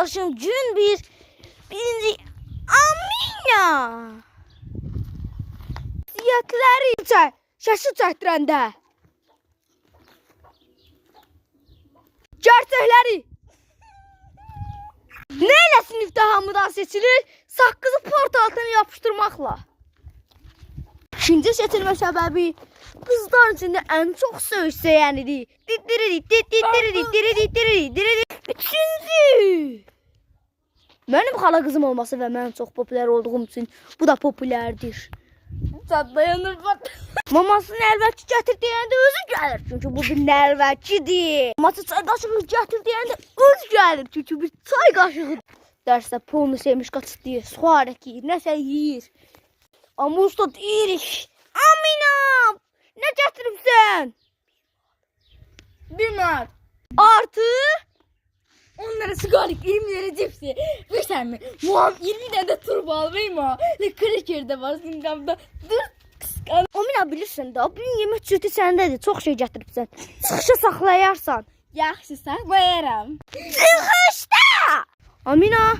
arkadaşım gün birinci Amina. Siyatları şaşı çəkdirəndə. Gerçəkləri. Neyle sınıfta hamıdan seçilir? Saqqızı portaltını yapıştırmaqla. İkinci seçilmə səbəbi qızlar içində ən çox söyləyənidir. Üçüncü. Mənim xala qızım olması və mən çox popüler olduğum üçün bu da popülerdir. Dayanır bak. Mamasını nərvəçi gətir deyəndə özü gəlir. Çünki bu bir nərvəçidir. Maması çay qaşığı gətir deyəndə özü gəlir. Çünki bir çay qaşığıdır. Dərsdə pulunu sevmiş qaçır, suarək yiyir, nəsə yiyir. Amma usta deyirik. Amina! Nə gətiribsən? Bilmem. Artı? Onlara sigarik, 20 lira cipsi. Bilirsen mi? Muam 20 tane de turbo almayayım ha. Ne kraker de var senin kapda. Dur kıskan. Amina bilirsən də, bugün yemək cütü səndədir. Çox şey gətiribsən. Çıxışa saxlayarsan. Yaxşı saxlayaram. Çıxışda! Amina,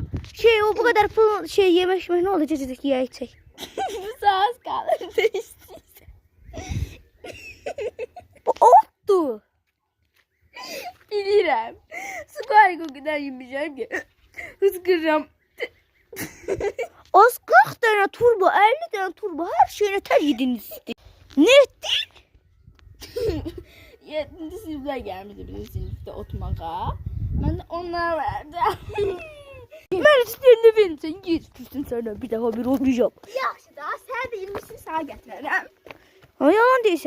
o bu kadar pul yemek ne olacak dedik ya içecek. Bu sağız kalır değiştiyse. Bu ottu. Bilirim. Sigarik o kadar yemeyeceğim ki. Hıskıracağım. Az 40 tane turbo, 50 tane turbo her şeyine ter yediniz. Ne ettin? 7. sınıflar gelmişti bizim sınıfta oturmaka. Ben de onlara verdim. Ben istediğini verin sen gitsin sana bir daha bir olmayacağım. Yaxşı da, sən də 20'sini sağa gətirərəm. Ha yalan değilsin.